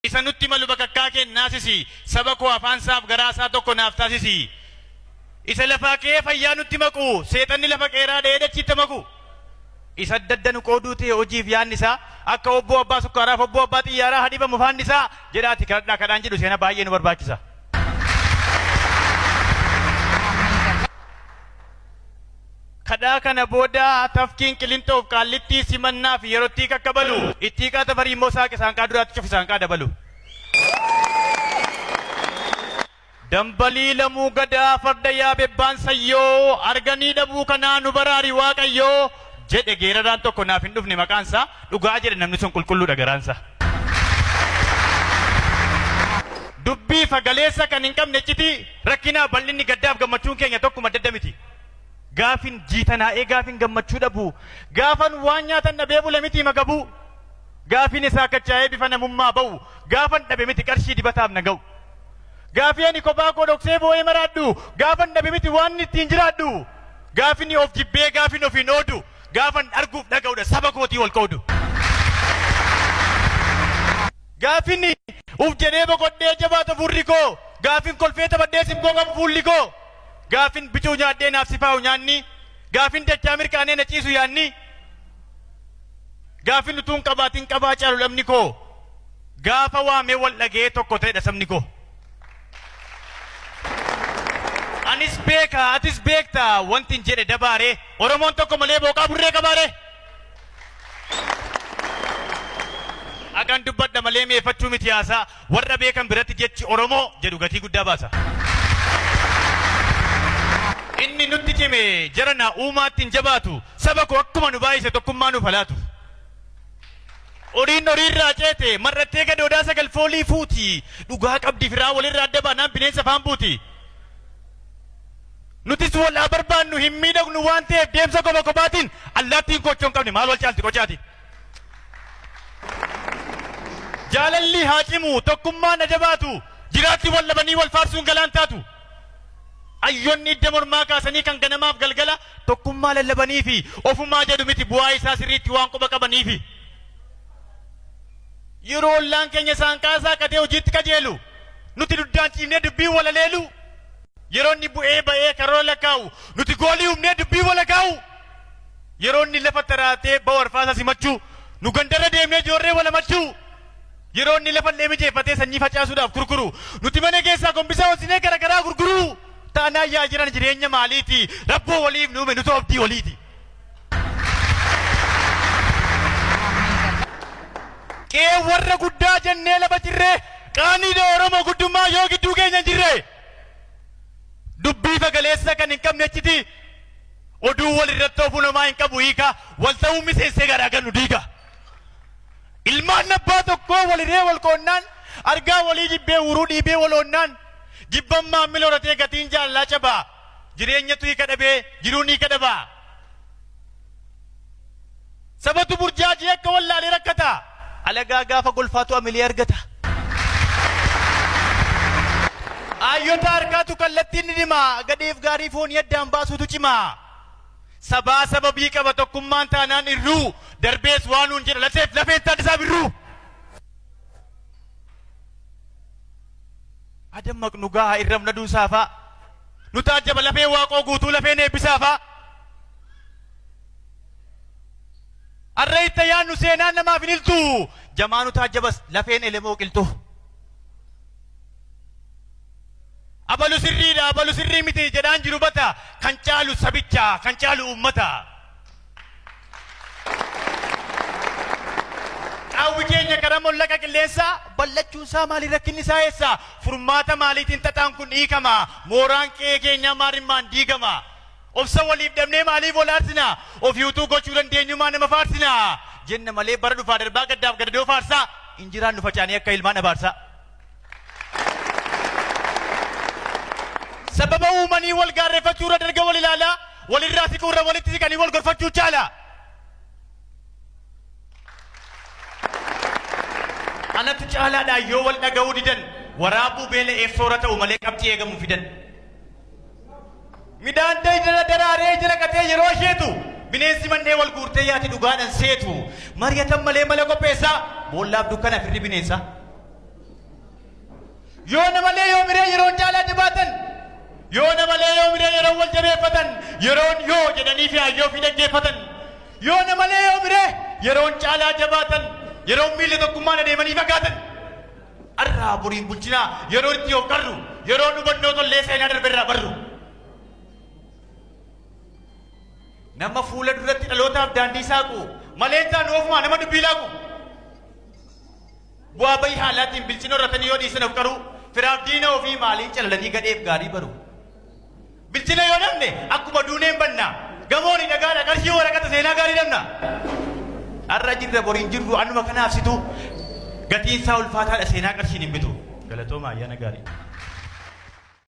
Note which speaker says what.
Speaker 1: Isa nutti malu bakakkaa kennaasisi saba koo afaan saaf garaasaa tokko naaf taasisi. Isa lafaa kee fayyaa nutti maqu seexanni lafa qeeraa dheedachitti maqu. Isa daddanu qooduu ta'e hojiif yaadni isaa akka obbo abbaa sukkaaraaf obbo abbaa xiyyaaraa hadhiibamu faanni isaa jedhaati kadhadhaa kadhaan jedhu seena baay'ee nu barbaachisa. Kadhaa kana booda tafkiin qilintoof qaallittii simannaa fi yerootti kakkabalu itti qaata farii immoo saaqe saanqaa duraatti cufi saanqaa dabalu. Dambalii lamuu gadaa farda yaa bebbaan sayyoo arganii dhabuu kanaa nu baraari waaqayyoo jedhe geeraraan tokko naaf hin dhufne maqaansa dhugaa jedhe namni sun qulqulluudha garaansa. Dubbii fagaleessa kan hin qabne citi rakkinaa bal'inni gaddaaf gammachuun keenya tokkuma dadda miti. Gaafin jiitanaa'ee gaafin gammachuu dhabu gaafan waan nyaatan dhabee bule miti magabu gaafin isaa kachaa'ee bifa namummaa ba'u gaafan dhabe miti qarshii dibataaf na ga'u gaafii ani kophaa koo dhoksee boo'ee maraadhu gaafan dhabe miti waan ittiin jiraadhu gaafin of jibbee gaafin of hin oodu gaafan arguuf dhaga'udha saba kootii wal qoodu gaafin uf jedhee boqodhee jabaata furri koo gaafin kolfee taphadhee simkoo qabu fuulli koo gaafin bichuu nyaadhee naaf sifaa'u nyaanni gaafin dachaa mirkaanee na ciisu yaanni gaafin utuun qabaatiin qabaa caalu lamni koo gaafa waamee wal dhagee tokko ta'edha sabni koo. Anis beeka atis beekta wanti hin jedhe dabaaree Oromoon tokko malee booqaa burree qabaaree. Agaan dubbadha malee meeffachuu miti haasaa warra beekan biratti jechi Oromoo jedhu gatii guddaa baasa. Inni nutti cime jarana uumaatti hin jabaatu saba koo akkuma nu baay'ise tokkummaa nuuf halaatu. Horiin horiirraa ceete marrattee gadoodaa sagal foolii fuuti dhugaa qabdi firaa walirraa adda baanaan bineensa faan buuti. Nutis wal'aa barbaannu hin miidhagnu waan ta'eef deemsa kopha kophaatiin allaattiin kochoo hin qabne maal wal caalti qocaati. Jaalalli haa cimu tokkummaan na jabaatu jiraatti wal labanii wal faarsuun galaan taatu. Ayyoonni idda mormaa kaasanii kan ganamaaf galgala tokkummaa lallabanii fi ofumaa jedhu miti bu'aa isaa sirriitti waan quba qabanii fi yeroo ollaan keenya saanqaasaa qatee hojiitti qajeelu nuti duddaan ciifnee dubbii walaleelu yeroo inni bu'ee ba'ee karoora lakkaa'u nuti goolii humnee dubbii wala kaa'u yeroo inni lafa taraatee bawarfaasa simachuu nu gandarra deemnee joorree wala machuu yeroo inni lafa illee mijeeffatee sanyii facaasuudhaaf gurguru nuti mana keessaa gombisaa hosinee garagaraa gurguru. Taanaa yaa jiran jireenya maaliiti rabboo waliif nuume nuti obdii waliiti. Qee warra guddaa jennee lafa jirree qaaniidha Oromoo guddummaa yoo gidduu keenya jirre dubbii fagaleessa kan hin qabne chiti oduu walirratti ofuun homaa hin qabu hiika wal ta'uu miseessee garaagar nu diiga. Ilmaan abbaa tokkoo walirree wal qoonnaan argaa walii jibbee uruu dhiibee wal oonnaan. Jibban maammila horatee gatiin jaalala cabaa jireenyatu hiika dhabee jiruun hiika dhabaa sabatu burjaajii akka wallaalee rakkata alagaa gaafa golfaatu amilee argata ayyota harkaatu kallattiin ni dhima gadheef gaarii foon yaddaan baasuutu cimaa sabaa sababii qaba tokkummaan taanaan irruu darbees waanuun jedha lafeen taadhisaaf irruu. Adam maqnugaa irram na duusaafa nu taajjaba lafee waaqoo guutuu lafeen eebbisaafa arreeyta yaannu seenaan namaaf hin iltu jamaa nu taajjabas lafeen elemoo qiltu abalu sirriidha abalu sirrii miti jedhaan jiru bata kan caalu sabicha kan caalu ummata. Hawwi keenya karaa mollaqa qilleensaa ballachuun isaa maalii rakkinni isaa eessa furmaata maaliitiin tataan kun hiikama mooraan qe'ee keenyaa maarimmaan diigama obsa waliif dhabnee maaliif wal aarsina ofii utuu gochuu dandeenyumaa nama faarsina jenna malee bara dhufaa darbaa gaddaaf gadadoo faarsaa injiraan nu facaanii akka ilmaan abaarsaa. Sababa uumanii wal gaarreeffachuurra darga wal ilaalaa walirraa siquurra walitti siqanii wal gorfachuu caala. Anatu caalaadhaa yoo wal dhaga'uu didan waraabuu beela'eef soora ta'u malee qabxii eegamu fidan. Midhaan daraaree jira qatee yeroo isheetu bineensi mannee wal guurtee yaati dhugaadhaan seetu mari'atan malee mala qopheessaa boollaaf dukkana firri bineensaa. Yoona malee yoo miree yeroon caalaa jabaatan. Yoona malee yoo miree yeroon wal jabeeffatan. Yeroon yoo jedhanii fi hayyoo fi dhaggeeffatan. Yoona malee yoo miree yeroon caalaa jabaatan. Yeroon miila tokkummaan adeemanii fagaatan. Arraa buriin bulchinaa yeroo itti of qarru. Yeroon hubannoo tollee seenaa darbeerraa barru. Nama fuula duratti dhalootaaf daandii saaqu. Malee ta'an ofumaa nama dubbii laaqu. Bu'aa bayii haalaatiin bilchina horratanii yoo dhiisan of qaru. Firaaf diina ofii maaliin calalanii gadheef gaarii baru. Bilchina yoo dhabne akkuma duuneen banna. Gamoon dhagaadha qarshii waraqata seenaa gaarii dhabna. Har'a jirra boriin jirru anuma kanaaf situ gatiin isaa ulfaataadha seenaa qarshiin hin bitu. Galatoomaa ayyaana gaarii.